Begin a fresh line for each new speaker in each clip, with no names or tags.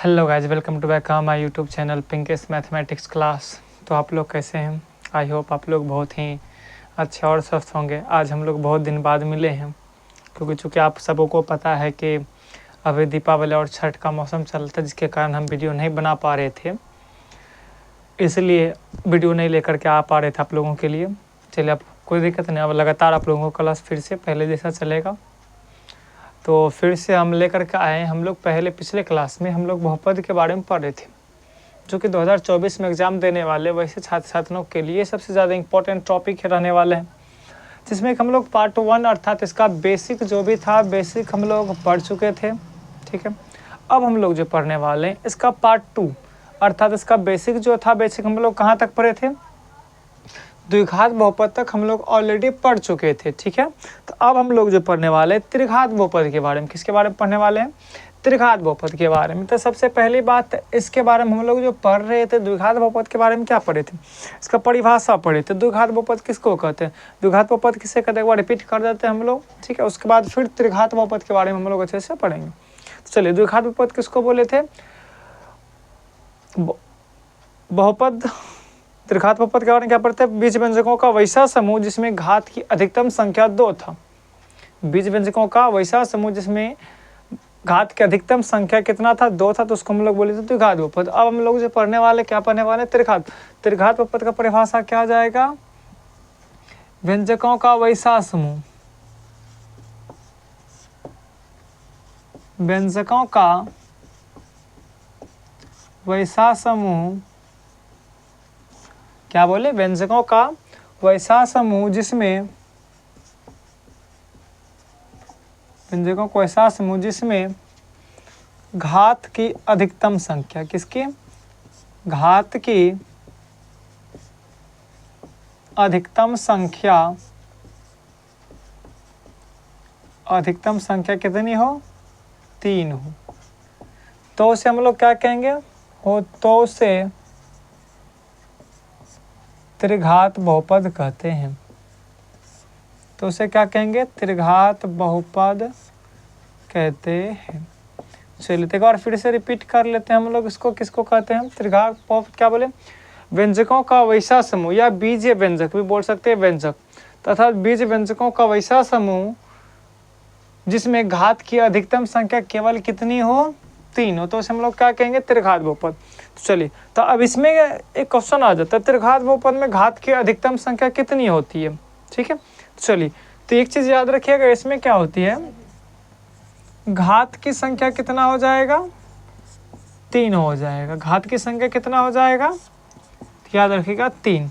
Hello guys, welcome to back my YouTube channel Pinkesh mathematics class. तो आप लोग कैसे हैं? आई होप आप लोग बहुत ही अच्छे और स्वस्थ होंगे। आज हम लोग बहुत दिन बाद मिले हैं क्योंकि चूँकि आप सबों को पता है कि अभी दीपावली और छठ का मौसम चलता है, जिसके कारण हम वीडियो नहीं बना पा रहे थे, इसलिए वीडियो नहीं लेकर के आ पा रहे थे आप लोगों के लिए। चलिए, अब कोई दिक्कत नहीं, अब लगातार आप लोगों को क्लास फिर से पहले जैसा चलेगा। तो फिर से हम लेकर के आए। हम लोग पिछले क्लास में हम लोग बहुपद के बारे में पढ़ रहे थे, जो कि 2024 में एग्ज़ाम देने वाले वैसे छात्र छात्राओं के लिए सबसे ज़्यादा इम्पोर्टेंट टॉपिक रहने वाले हैं, जिसमें हम लोग पार्ट 1 अर्थात इसका बेसिक जो भी था बेसिक हम लोग पढ़ चुके थे। ठीक है, अब हम लोग जो पढ़ने वाले हैं इसका पार्ट 2 अर्थात इसका बेसिक जो था बेसिक हम लोग कहाँ तक पढ़े थे? द्विघात बहुपद तक हम लोग ऑलरेडी पढ़ चुके थे। ठीक है, तो अब हम लोग जो पढ़ने वाले हैं त्रिघात बहुपद के बारे में। किसके बारे में पढ़ने वाले हैं? त्रिघात बहुपद के बारे में। तो सबसे पहली बात इसके बारे में हम लोग जो पढ़ रहे थे द्विघात बहुपद के बारे में क्या पढ़े थे? इसका परिभाषा पढ़े थे। द्विघात बहुपद किसको कहते हैं? द्विघात बहुपद किसे कहते हैं? एक बार रिपीट कर देते हैं हम लोग। ठीक है, उसके बाद फिर त्रिघात बहुपद के बारे में हम लोग अच्छे से पढ़ेंगे। तो चलिए, द्विघात बहुपद किसको बोले थे? बहुपद त्रिघात बहुपद के बारे में क्या पढ़ते हैं? बीज व्यंजकों का वैसा समूह जिसमें घात की अधिकतम संख्या 2 था। बीज व्यंजकों का वैसा समूह जिसमें घात की अधिकतम संख्या कितना था? 2 था, तो उसको हम लोग बोले थे द्विघात बहुपद। अब हम लोग जो पढ़ने वाले क्या पढ़ने वाले? त्रिघात। त्रिघात बहुपद का परिभाषा क्या आ जाएगा? व्यंजकों का वैसा समूह, व्यंजकों का वैसा समूह, क्या बोले? व्यंजकों का वैसा समूह जिसमें व्यंजकों को ऐसा समूह जिसमें घात की अधिकतम संख्या, किसकी? घात की अधिकतम संख्या, अधिकतम संख्या कितनी हो? 3 हो, तो उसे हम लोग क्या कहेंगे? हो तो उसे त्रिघात बहुपद कहते हैं। तो उसे क्या कहेंगे? त्रिघात बहुपद कहते हैं। चलिए एक बार फिर से रिपीट कर लेते हैं हम लोग इसको। किसको कहते हैं? त्रिघात बहुपद क्या बोले? व्यंजकों का वैसा समूह, या बीजीय व्यंजक भी बोल सकते हैं, व्यंजक तथा बीज व्यंजकों का वैसा समूह जिसमें घात की अधिकतम संख्या केवल कितनी हो? 3 हो, तो उसे हम लोग क्या कहेंगे? त्रिघात बहुपद। तो चलिए, तो अब इसमें एक क्वेश्चन आ जाता है, त्रिघात बहुपद में घात की अधिकतम संख्या कितनी होती है? ठीक है, चलिए, तो एक चीज याद रखिएगा, इसमें क्या होती है? घात की संख्या कितना हो जाएगा? 3 हो जाएगा। घात की संख्या कितना हो जाएगा? याद रखिएगा 3।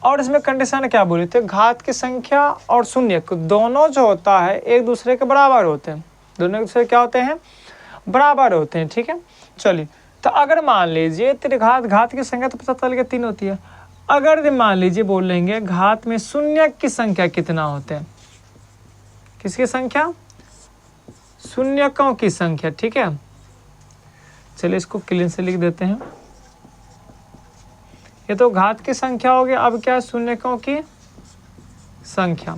और इसमें कंडीशन क्या बोली थी? घात की संख्या और शून्य दोनों जो होता है एक दूसरे के बराबर होते हैं। दोनों एक दूसरे क्या होते हैं? बराबर होते हैं। ठीक है, चलिए, तो अगर मान लीजिए त्रिघात, घात की संख्या तो पता चल गया 3 होती है। अगर मान लीजिए बोल लेंगे घात में शून्य की संख्या कितना होते हैं? किसकी संख्या? शून्यकों की संख्या। ठीक है, चलिए इसको क्लीन से लिख देते हैं। ये तो घात की संख्या हो गया, अब क्या? शून्यकों की संख्या।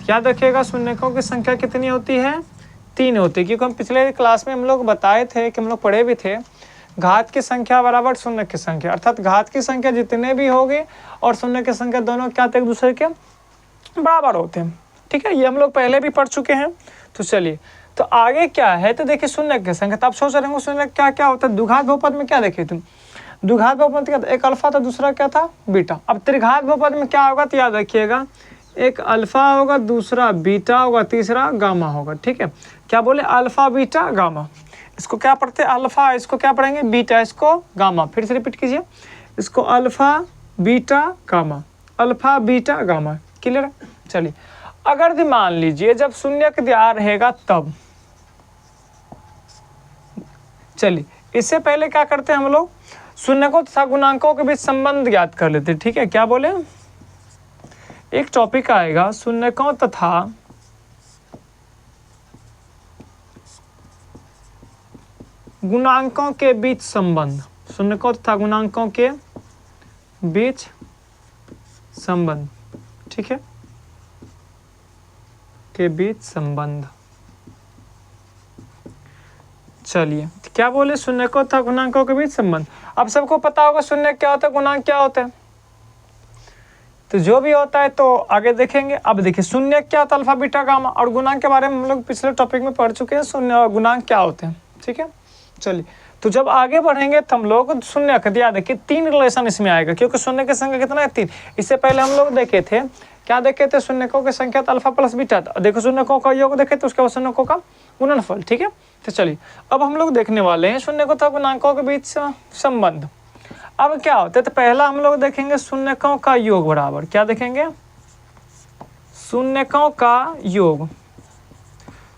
याद रखिएगा शून्यकों की संख्या कितनी होती है? 3 होती है, क्योंकि हम पिछले क्लास में हम लोग बताए थे कि हम लोग पढ़े भी थे, घात की संख्या बराबर शून्य की संख्या, अर्थात घात की संख्या जितने भी होगी और शून्य की संख्या दोनों क्या एक दूसरे के बराबर होते हैं। ठीक है, ये हम लोग पहले भी पढ़ चुके हैं। तो चलिए, तो आगे क्या है? तो देखिए शून्य की संख्या, तो आप सोच रहे हो शून्य क्या क्या होता है? द्विघात बहुपद में क्या देखे तुम? द्विघात बहुपद क्या था? एक अल्फा था, दूसरा क्या था? बीटा। अब त्रिघात बहुपद में क्या होगा? तो याद रखिएगा, एक अल्फा होगा, दूसरा बीटा होगा, तीसरा गामा होगा। ठीक है, क्या बोले? Alpha beta gamma. इसको क्या पढ़ते हैं? अल्फा, इसको क्या पढ़ेंगे? बीटा, इसको गामा। फिर से रिपीट कीजिए, इसको alpha beta gamma, alpha beta gamma. Clear? चलिए, अगर मान लीजिए जब शून्य का दिया रहेगा तब, चलिए इससे पहले क्या करते हैं हम लोग? शून्यकों तथा गुणांकों के बीच संबंध ज्ञात कर लेते हैं। ठीक है, क्या बोले? एक टॉपिक आएगा शून्यकों तथा गुणांकों के बीच संबंध, शून्यकों तथा गुणांकों के बीच संबंध। ठीक है, के बीच संबंध। चलिए तो क्या बोले, शून्यकों तथा गुणांकों के बीच संबंध। अब सबको पता होगा शून्य क्या होता है, गुणांक क्या होता है, तो जो भी होता है तो आगे देखेंगे। अब देखिए शून्य क्या होता है, अल्फा बीटा गामा, और गुणांक के बारे में हम लोग पिछले टॉपिक में पढ़ चुके हैं, शून्य और गुणांक क्या होते हैं। ठीक है, चलिए तो जब आगे बढ़ेंगे तो हम लोग शून्य का याद देखिए 3 रिलेशन इसमें आएगा, क्योंकि शून्य की संख्या कितना है 3। इससे पहले हम लोग देखे थे, क्या देखे थे, शून्यकों की संख्या तो अल्फा प्लस बीटा था। देखो शून्यकों का योग देखे तो उसके बाद शून्यकों का गुणनफल। ठीक है, तो चलिए अब हम लोग देखने वाले हैं शून्यकों तथा गुणांकों के बीच संबंध। अब क्या होता है, तो पहला हम लोग देखेंगे शून्यकों का योग बराबर, क्या देखेंगे, शून्यकों का योग।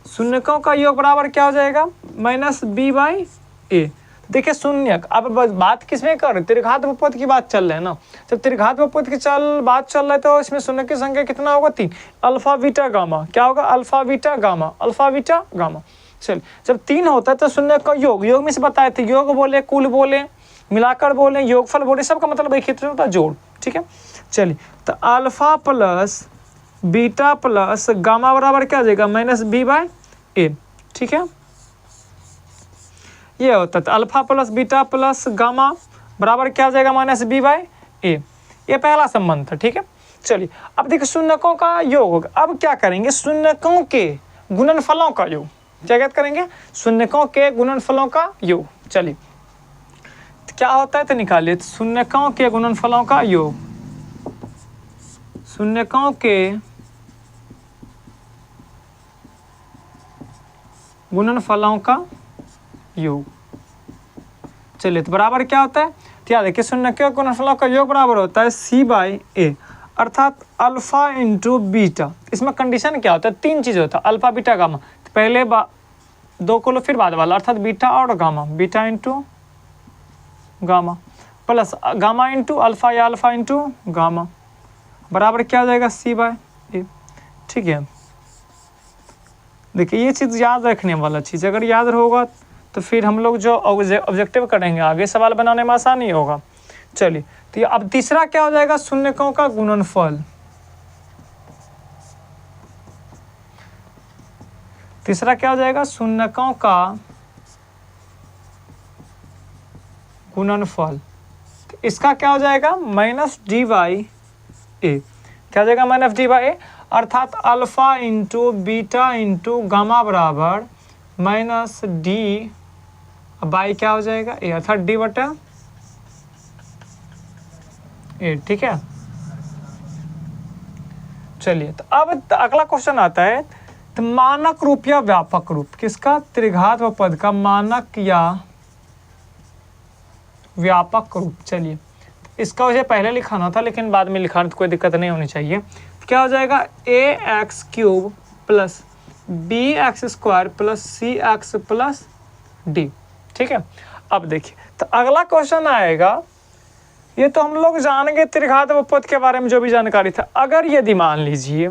शून्यकों का योग बराबर क्या हो जाएगा, -b/a। देखिए शून्यक, अब बात किसमें कर रहे, त्रिघात बहुपद की बात चल रही है ना। जब त्रिघात बहुपद की बात चल रहा है तो इसमें शून्य की संख्या कितना होगा, 3। अल्फा बीटा गामा, क्या होगा, alpha beta gamma, alpha beta gamma. चलिए जब 3 होता है तो शून्य का योग, योग में से बताए थे, योग बोले, कुल बोले, मिलाकर बोले, योगफल बोले, सबका मतलब एक ही तो होता है, जोड़। ठीक है, चलिए तो alpha plus beta plus gamma बराबर क्या हो जाएगा, -b/a। ठीक है, ये होता है alpha plus beta plus gamma बराबर क्या हो जाएगा, -b/a। ये पहला संबंध था। ठीक है, चलिए अब देखिए शून्यकों का योग होगा। अब क्या करेंगे, शून्यकों के गुणनफलों का योग, क्या याद करेंगे, शून्यकों के गुणनफलों का योग। चलिए तो क्या होता है, तो निकालिए, शून्यकों के गुणनफलों का योग, शून्यकों के गुणनफलों का योग। चलिए तो बराबर क्या होता है, तो याद देखिए शून्य के गुणनफलों का योग बराबर होता है c/a, अर्थात अल्फा इंटू बीटा। इसमें कंडीशन क्या होता है, 3 चीज़ होता है, अल्फा बीटा गामा। तो पहले 2 को लो फिर बाद वाला, अर्थात बीटा और gamma, beta into gamma plus gamma into alpha या अल्फा इंटू गामा बराबर क्या हो जाएगा, c/a। ठीक है, देखिए ये चीज़ याद रखने वाला चीज़, अगर याद होगा तो फिर हम लोग जो ऑब्जेक्टिव करेंगे आगे सवाल बनाने में आसानी होगा। चलिए तो अब तीसरा क्या हो जाएगा, शून्यकों का गुणनफल। तीसरा क्या हो जाएगा, शून्यकों का गुणनफल। तो इसका क्या हो जाएगा, -d/a। क्या हो जाएगा, -d/a, अर्थात alpha into beta into gamma बराबर -d/, क्या हो जाएगा, a, अर्थात d/a। ठीक है, चलिए तो अब अगला क्वेश्चन आता है, तो मानक रूप या व्यापक रूप किसका, त्रिघात बहुपद का मानक या व्यापक रूप। चलिए इसका मुझे पहले लिखाना था लेकिन बाद में लिखाना तो कोई दिक्कत नहीं होनी चाहिए। क्या हो जाएगा, ax³ plus bx² plus cx plus d। ठीक है, अब देखिए तो अगला क्वेश्चन आएगा, ये तो हम लोग जानेंगे त्रिघात बहुपद के बारे में जो भी जानकारी था। अगर यदि मान लीजिए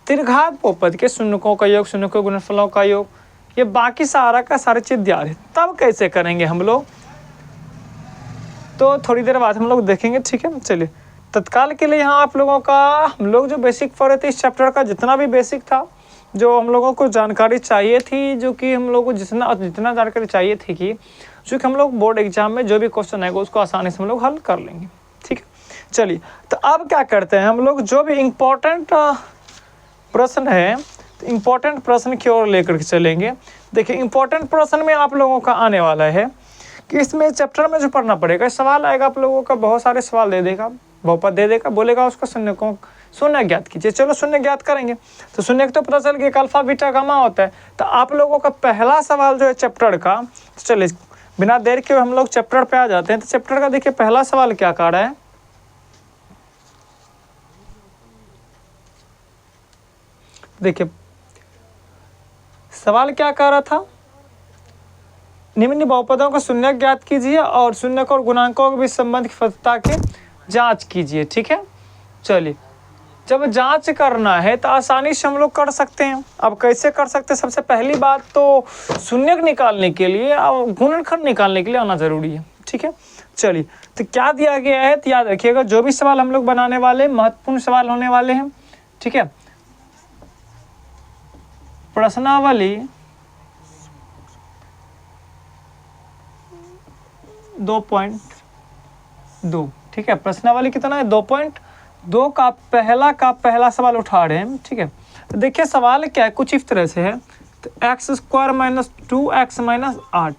त्रिघात बहुपद के शून्यकों का योग, शून्यकों के गुणनफलों का योग, ये बाकी सारा का सारे चीज दिया है, तब कैसे करेंगे हम लोग, तो थोड़ी देर बाद हम लोग देखेंगे। ठीक है, चलिए तत्काल के लिए यहाँ आप लोगों का हम लोग जो बेसिक पढ़े थे इस चैप्टर का, जितना भी बेसिक था, जो हम लोगों को जानकारी चाहिए थी, जो कि हम लोगों को जितना जानकारी चाहिए थी कि जो कि हम लोग बोर्ड एग्जाम में जो भी क्वेश्चन आएगा उसको आसानी से हम लोग हल कर लेंगे। ठीक है, चलिए तो अब क्या करते हैं, हम लोग जो भी इम्पोर्टेंट प्रश्न है तो इम्पोर्टेंट प्रश्न की ओर लेकर के चलेंगे। देखिए इम्पोर्टेंट प्रश्न में आप लोगों का आने वाला है कि इसमें चैप्टर में जो पढ़ना पड़ेगा, सवाल आएगा आप लोगों का, बहुत सारे सवाल दे देगा, बहुपद दे देगा, बोलेगा उसका शून्य ज्ञात कीजिए। चलो शून्य ज्ञात करेंगे, तो शून्य तो पता चल गया अल्फा बीटा गामा होता है। तो आप लोगों का पहला सवाल जो है चैप्टर का, तो चलिए बिना देर के हम लोग चैप्टर पे आ जाते हैं। तो चैप्टर का देखिए पहला सवाल क्या कह रहा है, देखिए सवाल क्या कह रहा था, निम्न बहुपदों को शून्य ज्ञात कीजिए और शून्य और गुणांकों के बीच संबंध की सत्यता की जांच कीजिए। ठीक है, चलिए जब जांच करना है तो आसानी से हम लोग कर सकते हैं। अब कैसे कर सकते हैं, सबसे पहली बात तो शून्य निकालने के लिए और गुणनखंड निकालने के लिए आना जरूरी है। ठीक है, चलिए तो क्या दिया गया है, तो याद रखिएगा जो भी सवाल हम लोग बनाने वाले महत्वपूर्ण सवाल होने वाले हैं। ठीक है, प्रश्नावली 2.2। ठीक है, प्रश्नावली कितना है 2.2 का पहला सवाल उठा रहे हैं। ठीक है, तो देखिए सवाल क्या है, कुछ इस तरह से है, तो x² - 2x - 8।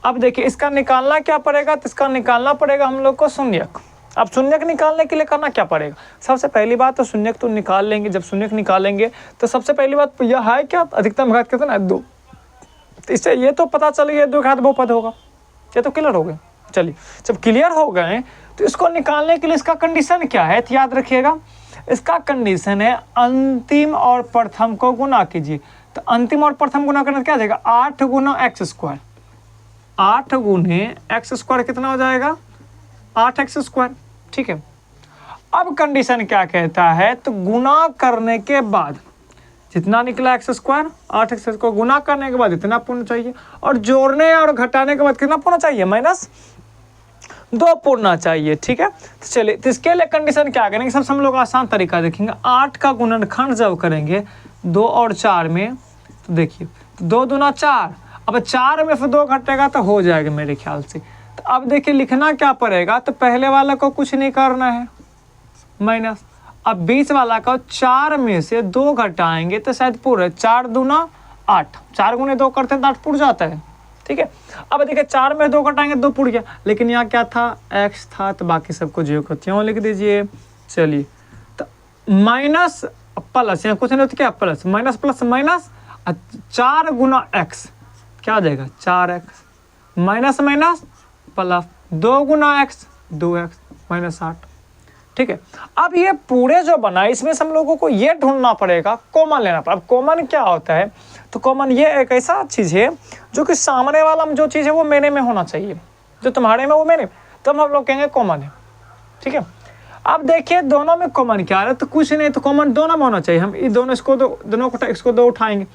अब देखिए इसका निकालना क्या पड़ेगा, तो इसका निकालना पड़ेगा हम लोग को शून्यक। अब शून्यक निकालने के लिए करना क्या पड़ेगा, सबसे पहली बात तो शून्यक तो निकाल लेंगे। जब शून्यक निकालेंगे तो सबसे पहली बात यह है क्या, अधिकतम घात कितना है 2। तो इससे ये तो पता चल गया 2 घात बहुपद होगा, ये तो क्लियर हो गया। चलिए जब क्लियर हो गए तो इसको निकालने के लिए इसका कंडीशन क्या है, तो याद रखिएगा इसका कंडीशन है अंतिम और प्रथम को गुना कीजिए। तो अंतिम और प्रथम गुना करने क्या आ जाएगा, 8 × x²। 8 × x² कितना हो जाएगा, 8x²। ठीक है, अब कंडीशन क्या कहता है, तो गुना करने के बाद जितना निकला x², 8x को गुना करने के बाद इतना पूर्ण चाहिए, और जोड़ने और घटाने के बाद कितना पूर्ण चाहिए, -2 पूर्ण चाहिए। ठीक है, तो चलिए तो इसके लिए कंडीशन क्या करेंगे, सबसे हम लोग आसान तरीका देखेंगे। 8 का गुणनखंड जब करेंगे 2 और 4 में, तो देखिए 2 दूना 4, अब 4 में से 2 घटेगा तो हो जाएगा मेरे ख्याल से। तो अब देखिए लिखना क्या पड़ेगा, तो पहले वाला को कुछ नहीं करना है माइनस, अब बीच वाला का 4 में से 2 घटाएंगे तो शायद पूरा 4 दूना 8, 4 गुने 2 करते हैं तो 8 पुर जाता है। ठीक है, अब देखिए 4 में 2 घटाएंगे 2 पुर गया, लेकिन यहाँ क्या था, x था, तो बाकी सबको 0 को त्यों लिख दीजिए। चलिए तो माइनस प्लस, यहाँ कुछ नहीं तो क्या plus, minus plus minus, 4 × x क्या हो जाएगा 4x, minus minus plus 2 × x 2x -8। ठीक है, अब ये पूरे जो बना इसमें से हम लोगों को ये ढूंढना पड़ेगा, कॉमन लेना पड़ेगा। अब कॉमन क्या होता है, तो कॉमन ये एक ऐसा चीज़ है जो कि सामने वाला में जो चीज़ है वो मेरे में होना चाहिए, जो तुम्हारे में वो मेरे, तब हम लोग कहेंगे कॉमन है। ठीक है, अब देखिए दोनों में कॉमन क्या है, तो कुछ नहीं, तो कॉमन दोनों में होना चाहिए। हम ये दोनों इसको दोनों को इसको 2 उठाएंगे,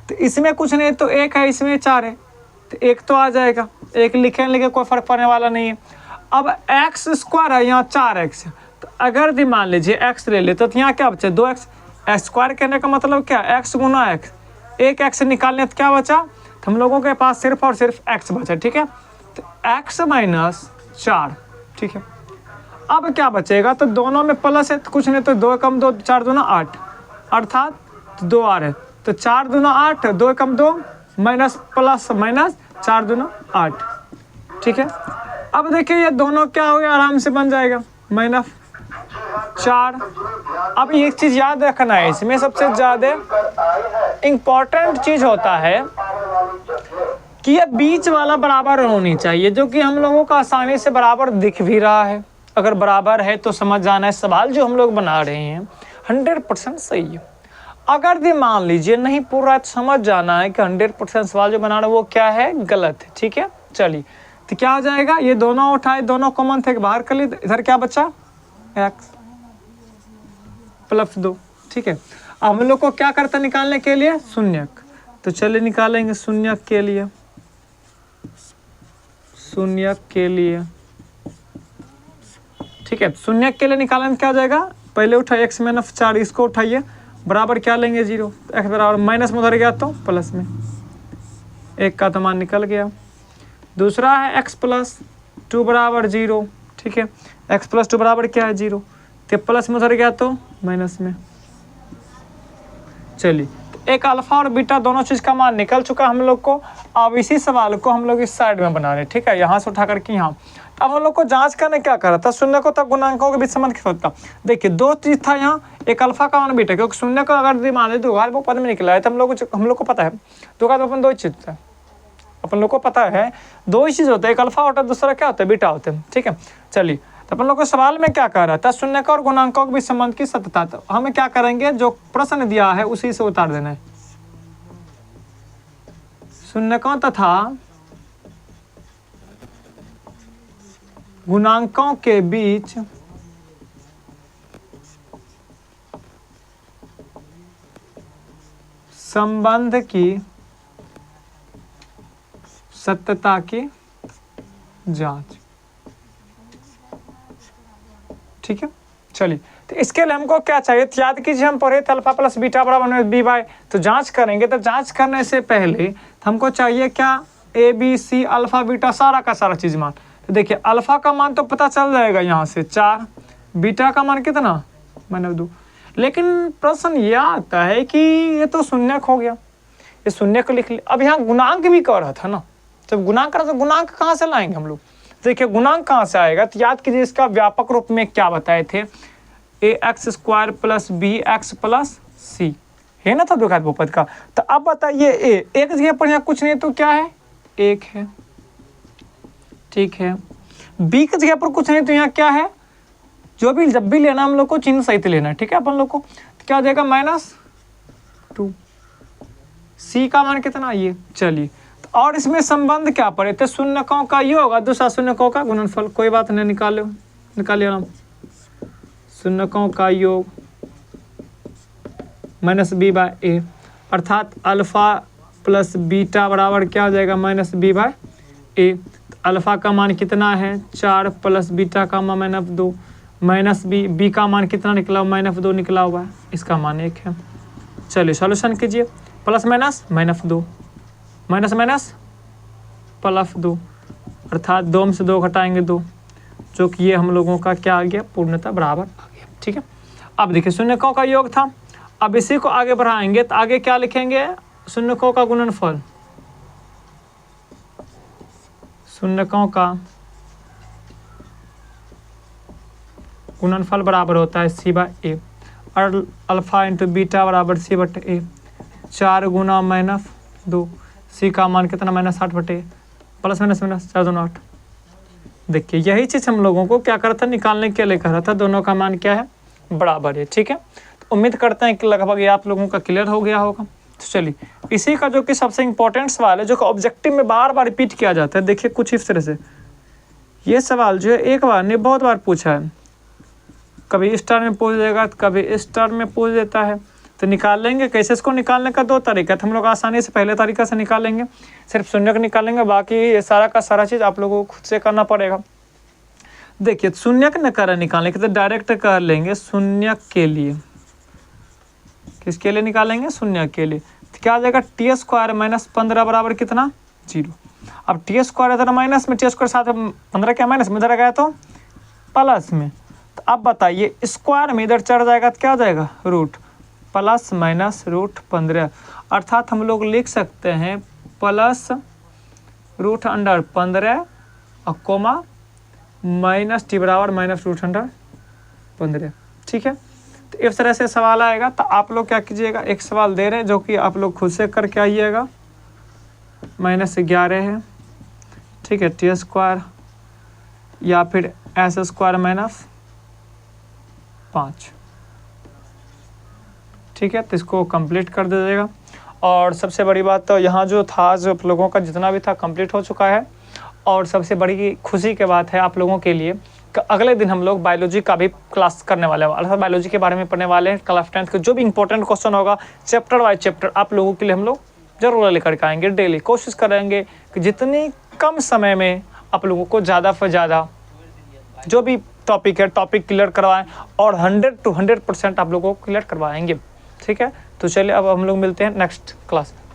तो इसमें कुछ नहीं तो 1 है, इसमें 4 है, तो 1 तो आ जाएगा, 1 लिखे कोई फर्क पड़ने वाला नहीं है। अब x² है, यहाँ 4x है, तो अगर भी मान लीजिए x ले लेते तो यहाँ क्या बचा 2x, x² कहने का मतलब क्या, x × x, एक x निकालने तो क्या बचा, तो हम लोगों के पास सिर्फ और सिर्फ x बचा। ठीक है, तो x - 4। ठीक है, अब क्या बचेगा, तो दोनों में प्लस है, तो कुछ नहीं तो 2 × 2 4 दूना 8, अर्थात 2 आ रहे, तो 4 दूना 8, 2 × 2 माइनस प्लस माइनस 4 दूना 8। ठीक है, अब देखिए ये दोनों क्या हो गया, आराम से बन जाएगा -4। अब एक चीज़ याद रखना है, इसमें सबसे ज़्यादा इम्पॉर्टेंट चीज़ होता है कि ये बीच वाला बराबर होनी चाहिए, जो कि हम लोगों को आसानी से बराबर दिख भी रहा है। अगर बराबर है तो समझ जाना है सवाल जो हम लोग बना रहे हैं 100% सही है। अगर भी मान लीजिए नहीं पूरा, तो समझ जाना है कि 100% सवाल जो बना रहे हैं वो क्या है, गलत है। ठीक है, चलिए तो क्या हो जाएगा, ये दोनों उठाए, दोनों कॉमन थे, बाहर कर लिए, इधर क्या बचा x + 2। ठीक है, अब हम लोग को क्या करता निकालने के लिए, शून्यक, तो चलिए निकालेंगे शून्यक के लिए, शून्यक के लिए। ठीक है, शून्यक के लिए निकालने में क्या हो जाएगा, पहले उठाइए x - 4, इसको उठाइए, बराबर क्या लेंगे 0, x बराबर माइनस में उधर गया तो प्लस में, 1 का तो मान निकल गया। दूसरा है x + 2 = 0। ठीक है, x + 2 बराबर क्या है 0, तो प्लस में उधर गया तो माइनस में। चलिए तो एक अल्फा और बीटा दोनों चीज़ का मान निकल चुका हम लोग को। अब इसी सवाल को हम लोग इस साइड में बना रहे हैं। ठीक है, यहाँ से उठा करके यहाँ, अब हम लोग को जांच करने क्या करा था, शून्य को तक गुणांकों के बीच संबंध क्या होता। देखिए 2 चीज़ था यहाँ, एक अल्फा का मान बीटा, क्योंकि शून्य को अगर मान लीजिए 2 घात बहुपद में निकला है तो हम लोग को पता है 2 घात बहुपद 2 चीज़ है, अपन लोग को पता है 2 ही चीज़ होता है, एक अल्फा होता है, दूसरा क्या होता है, बीटा होता है। ठीक है, चलिए तो अपन लोग को सवाल में क्या कह रहा था, शून्य का और गुणांकों के बीच संबंध की सत्यता। तो हमें क्या करेंगे, जो प्रश्न दिया है उसी से उतार देना है। शून्यकों तथा गुणांकों के बीच संबंध की सत्यता की जांच। ठीक है, चलिए तो इसके लिए हमको क्या चाहिए, तो याद कीजिए हम पढ़े थे अल्फा + बीटा = b/, तो जांच करेंगे। तो जांच करने से पहले हमको चाहिए क्या, A B C alpha beta सारा का सारा चीज़ मान। तो देखिए अल्फ़ा का मान तो पता चल जाएगा यहाँ से 4, बीटा का मान कितना -2। लेकिन प्रश्न यह आता है कि ये तो शून्यक हो गया, ये शून्यक लिख लिया। अब यहाँ गुणांक भी कर रहा था ना, जब गुणांक कर रहा तो गुणांक कहाँ से लाएंगे हम लोग। देखिए गुणांक कहाँ से आएगा, तो याद कीजिए इसका व्यापक रूप में क्या बताए थे, ax² + bx + c है ना, तब देखा बहुपद का। तो अब बताइए एक जगह पर यहाँ कुछ नहीं तो क्या है, 1 है, ठीक है। बी की जगह पर कुछ नहीं तो यहाँ क्या है, जो भी जब भी लेना हम लोग को चिन्ह सहित लेना है, ठीक है अपन लोग को। तो क्या हो जाएगा -2। सी का मान कितना ये, चलिए। तो और इसमें संबंध क्या पड़े थे, शून्यकों का योग और दूसरा शून्यकों का गुणनफल। कोई बात नहीं, निकालिए ना, शून्यकों का योग -b/a, अर्थात अल्फ़ा प्लस बीटा बराबर क्या हो जाएगा -b/a। अल्फ़ा का मान कितना है 4 प्लस बीटा का मान -2, -b का मान कितना निकला -2 निकला हुआ है, इसका मान 1 है। चलिए सॉल्यूशन कीजिए, प्लस माइनस -2 माइनस माइनस +2, अर्थात 2 में से 2 घटाएंगे 2, जो कि ये हम लोगों का क्या आ गया, पूर्णतः बराबर आ गया, ठीक है। अब देखिए शून्यकों का योग था, अब इसी को आगे बढ़ाएंगे तो आगे क्या लिखेंगे, शून्यकों का गुणनफल, शून्यकों का गुणनफल बराबर होता है c/a, और अल्फ़ा इंटू बीटा बराबर c/a, 4 गुना -2, सी का मान कितना -8/a, प्लस माइनस 4 2 8। देखिए यही चीज़ हम लोगों को क्या करा था, निकालने के लिए कहा था, दोनों का मान क्या है, बराबर है, ठीक है। तो उम्मीद करते हैं कि लगभग ये आप लोगों का क्लियर हो गया होगा। तो चलिए इसी का जो कि सबसे इंपॉर्टेंट सवाल है, जो कि ऑब्जेक्टिव में बार बार रिपीट किया जाता है, देखिए कुछ इस तरह से। ये सवाल जो है एक बार नहीं बहुत बार पूछा है, कभी इस टर्म में पूछ देगा तो कभी इस टर्म में पूछ देता है। तो निकाल लेंगे कैसे, इसको निकालने का 2 तरीका है। तो हम लोग आसानी से पहले तरीका से निकालेंगे, सिर्फ शून्यक निकालेंगे, बाकी ये सारा का सारा चीज़ आप लोगों को खुद से करना पड़ेगा। देखिए शून्यक न कर निकालने के तो डायरेक्ट कर लेंगे शून्यक के लिए, किसके लिए निकालेंगे, शून्यक के लिए। तो क्या आ जाएगा, t² - 15 बराबर कितना 0। अब t² इधर माइनस में, t² साथ 15 क्या माइनस में, इधर गया तो प्लस में। तो अब बताइए स्क्वायर में इधर चढ़ जाएगा तो क्या हो जाएगा, रूट, प्लस माइनस √15, अर्थात हम लोग लिख सकते हैं प्लस √15 और कोमा -t बराबर -√15, ठीक है। तो इस तरह से सवाल आएगा। तो आप लोग क्या कीजिएगा, एक सवाल दे रहे हैं जो कि आप लोग खुद से करके आइएगा, -11 है, ठीक है, t² या फिर s² -5, ठीक है। तो इसको कंप्लीट कर दीजिएगा। और सबसे बड़ी बात तो यहाँ जो था, जो आप लोगों का जितना भी था कंप्लीट हो चुका है। और सबसे बड़ी खुशी की बात है आप लोगों के लिए कि अगले दिन हम लोग बायोलॉजी का भी क्लास करने वाले हैं, अर्थात बायोलॉजी के बारे में पढ़ने वाले हैं। क्लास 10th के जो भी इंपॉर्टेंट क्वेश्चन होगा चैप्टर वाइज चैप्टर आप लोगों के लिए हम लोग जरूर लेकर के आएंगे। डेली कोशिश करेंगे कि जितनी कम समय में आप लोगों को ज़्यादा से ज़्यादा जो भी टॉपिक है टॉपिक क्लियर करवाएं, और 100 to 100% आप लोगों को क्लियर करवाएंगे, ठीक है। तो चलिए अब हम लोग मिलते हैं नेक्स्ट क्लास में।